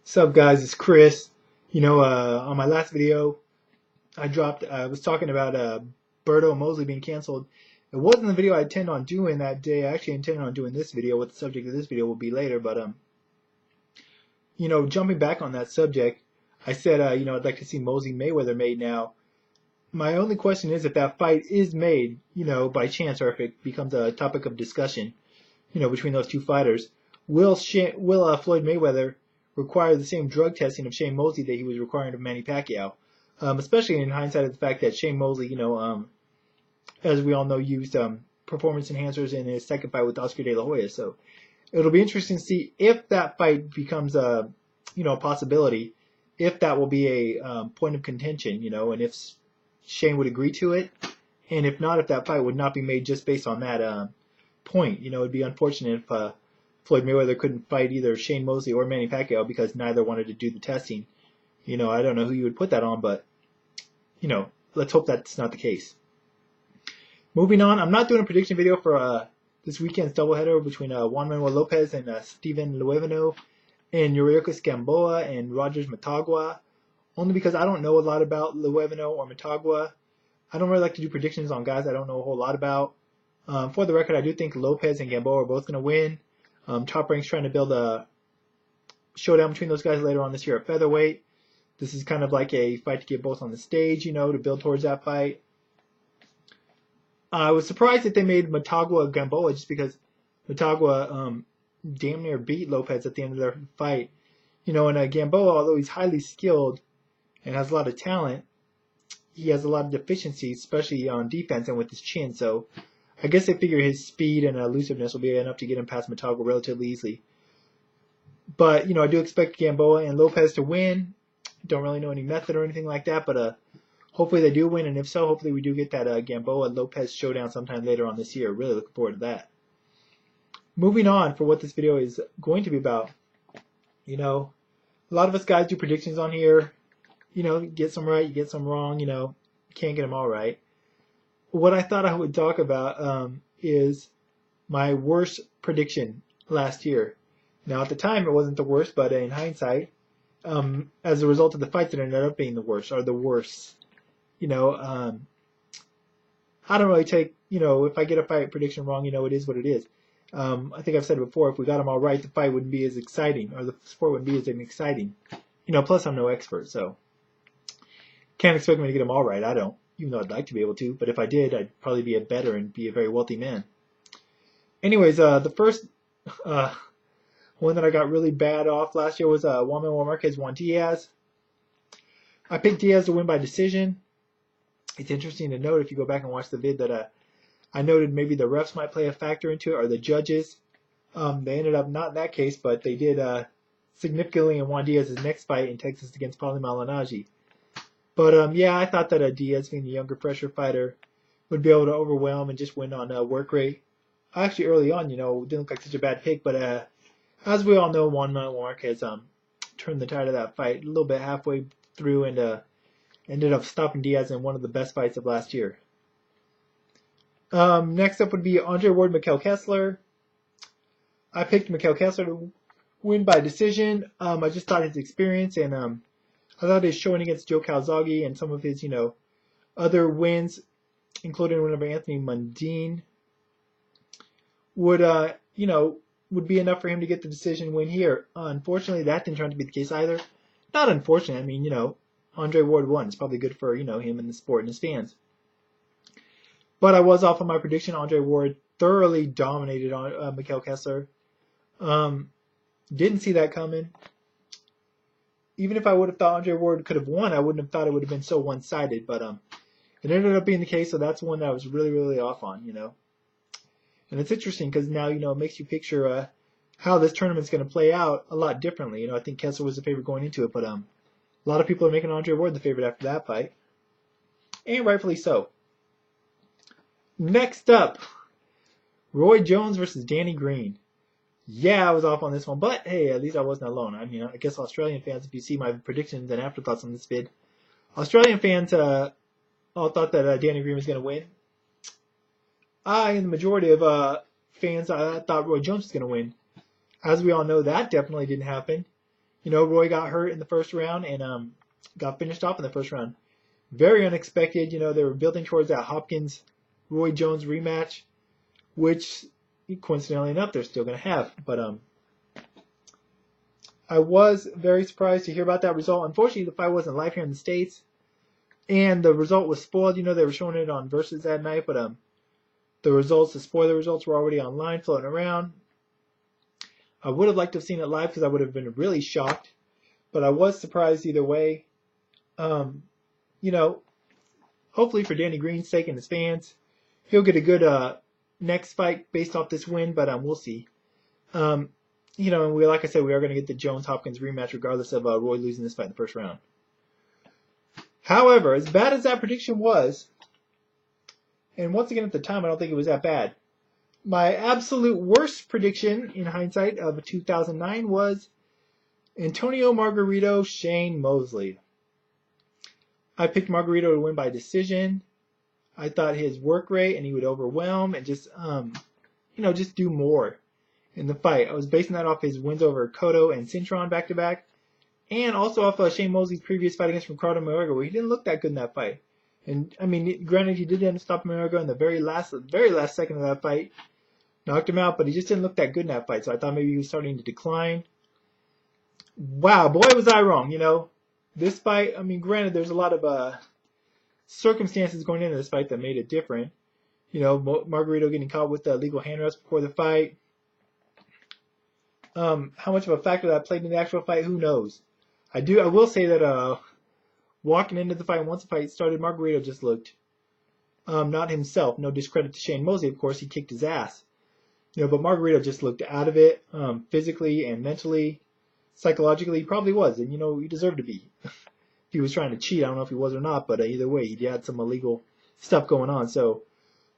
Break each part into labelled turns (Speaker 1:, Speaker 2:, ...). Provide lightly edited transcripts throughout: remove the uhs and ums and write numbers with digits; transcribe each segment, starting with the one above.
Speaker 1: What's up, guys? It's Chris. On my last video, I was talking about Berto and Mosley being canceled. It wasn't the video I intended on doing that day. I actually intended on doing this video. What the subject of this video will be later. But, jumping back on that subject, I said, I'd like to see Mosley Mayweather made now. My only question is if that fight is made, by chance, or if it becomes a topic of discussion, between those two fighters, will Floyd Mayweather require the same drug testing of Shane Mosley that he was requiring of Manny Pacquiao, especially in hindsight of the fact that Shane Mosley, as we all know, used performance enhancers in his second fight with Oscar De La Hoya. So it'll be interesting to see if that fight becomes a possibility, if that will be a point of contention, and if Shane would agree to it, and if not, if that fight would not be made just based on that point. It'd be unfortunate if Floyd Mayweather couldn't fight either Shane Mosley or Manny Pacquiao because neither wanted to do the testing. I don't know who you would put that on, but, let's hope that's not the case. Moving on, I'm not doing a prediction video for this weekend's doubleheader between Juan Manuel Lopez and Steven Luevano and Yuriorkis Gamboa and Rogers Matagua, only because I don't know a lot about Luevano or Matagua. I don't really like to do predictions on guys I don't know a whole lot about. For the record, I do think Lopez and Gamboa are both going to win. Top Rank's trying to build a showdown between those guys later on this year at featherweight. This is kind of like a fight to get both on the stage, to build towards that fight. I was surprised that they made Matagua Gamboa just because Matagua damn near beat Lopez at the end of their fight. And Gamboa, although he's highly skilled and has a lot of talent, he has a lot of deficiencies, especially on defense and with his chin. So I guess they figure his speed and elusiveness will be enough to get him past Matagua relatively easily. But, I do expect Gamboa and Lopez to win. Don't really know any method or anything like that, but hopefully they do win. And if so, hopefully we do get that Gamboa-Lopez showdown sometime later on this year. Really looking forward to that. Moving on for what this video is going to be about. A lot of us guys do predictions on here. Get some right, you get some wrong. Can't get them all right. What I thought I would talk about is my worst prediction last year. Now, at the time, it wasn't the worst, but in hindsight, as a result of the fight that ended up being the worst, or the worst, I don't really take, if I get a fight prediction wrong, it is what it is. I think I've said it before, if we got them all right, the fight wouldn't be as exciting, or the sport wouldn't be as exciting. Plus I'm no expert, so can't expect me to get them all right. I don't. Even though I'd like to be able to, but if I did, I'd probably be a better and be a very wealthy man. Anyways, the first one that I got really bad off last year was Juan Manuel Marquez won Diaz. I picked Diaz to win by decision. It's interesting to note if you go back and watch the vid that I noted maybe the refs might play a factor into it, or the judges. They ended up not in that case, but they did significantly in Juan Diaz's next fight in Texas against Paulie Malignaggi. But, I thought that Diaz, being the younger, fresher fighter, would be able to overwhelm and just win on work rate. Actually, early on, didn't look like such a bad pick. But as we all know, Juan Manuel Marquez turned the tide of that fight a little bit halfway through and ended up stopping Diaz in one of the best fights of last year. Next up would be Andre Ward, Mikkel Kessler. I picked Mikkel Kessler to win by decision. I just thought his experience and I thought his showing against Joe Calzaghe and some of his, other wins, including one over Anthony Mundine, would be enough for him to get the decision win here. Unfortunately, that didn't turn out to be the case either. Not unfortunate. I mean, Andre Ward won. It's probably good for, him and the sport and his fans. But I was off on my prediction. Andre Ward thoroughly dominated on Mikkel Kessler. Didn't see that coming. Even if I would have thought Andre Ward could have won, I wouldn't have thought it would have been so one-sided. But it ended up being the case, so that's one that I was really, really off on, And it's interesting because now, it makes you picture how this tournament's going to play out a lot differently. I think Kessler was the favorite going into it, but a lot of people are making Andre Ward the favorite after that fight. And rightfully so. Next up, Roy Jones versus Danny Green. Yeah, I was off on this one, but hey, at least I wasn't alone. I mean, I guess Australian fans, if you see my predictions and afterthoughts on this vid, Australian fans all thought that Danny Green was going to win. I and the majority of fans thought Roy Jones was going to win. As we all know, that definitely didn't happen. Roy got hurt in the first round and got finished off in the first round. Very unexpected. They were building towards that Hopkins-Roy Jones rematch, which coincidentally enough they're still going to have. But I was very surprised to hear about that result. Unfortunately, the fight wasn't live here in the States, and the result was spoiled. They were showing it on Versus that night, but the spoiler results were already online, floating around. I would have liked to have seen it live because I would have been really shocked, but I was surprised either way. Hopefully for Danny Green's sake and his fans, he'll get a good next fight based off this win, but we'll see. And like I said, we are going to get the Jones-Hopkins rematch regardless of Roy losing this fight in the first round. However, as bad as that prediction was, and once again at the time I don't think it was that bad, my absolute worst prediction in hindsight of 2009 was Antonio Margarito, Shane Mosley. I picked Margarito to win by decision. I thought his work rate and he would overwhelm and just do more in the fight. I was basing that off his wins over Cotto and Cintron back to back, and also off of Shane Mosley's previous fight against Ricardo Mayorga, where he didn't look that good in that fight. And granted, he did end up stopping Mayorga in the very last second of that fight, knocked him out, but he just didn't look that good in that fight. So I thought maybe he was starting to decline. Wow, boy, was I wrong. This fight. Granted, there's a lot of circumstances going into this fight that made it different. Margarito getting caught with the illegal hand rest before the fight. How much of a factor that played in the actual fight, who knows? I will say that walking into the fight, once the fight started, Margarito just looked not himself. No discredit to Shane Mosley, of course, he kicked his ass. But Margarito just looked out of it, physically and mentally, psychologically. He probably was, and he deserved to be. If he was trying to cheat, I don't know if he was or not, but either way, he had some illegal stuff going on.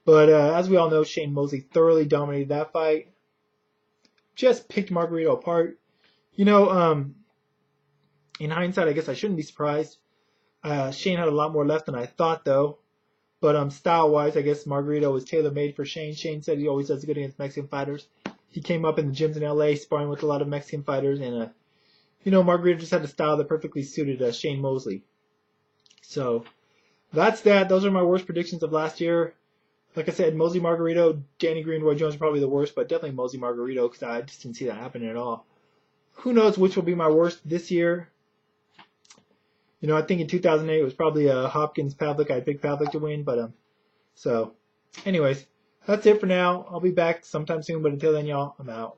Speaker 1: But as we all know, Shane Mosley thoroughly dominated that fight. Just picked Margarito apart. In hindsight, I guess I shouldn't be surprised. Shane had a lot more left than I thought, though. But style-wise, I guess Margarito was tailor-made for Shane. Shane said he always does good against Mexican fighters. He came up in the gyms in L.A. sparring with a lot of Mexican fighters, and Margarito just had a style that perfectly suited Shane Mosley. So that's that. Those are my worst predictions of last year. Like I said, Mosley Margarito, Danny Green, Roy Jones are probably the worst, but definitely Mosley Margarito because I just didn't see that happening at all. Who knows which will be my worst this year? I think in 2008 it was probably Hopkins Pavlik. I picked Pavlik to win, but so anyways, that's it for now. I'll be back sometime soon, but until then, y'all, I'm out.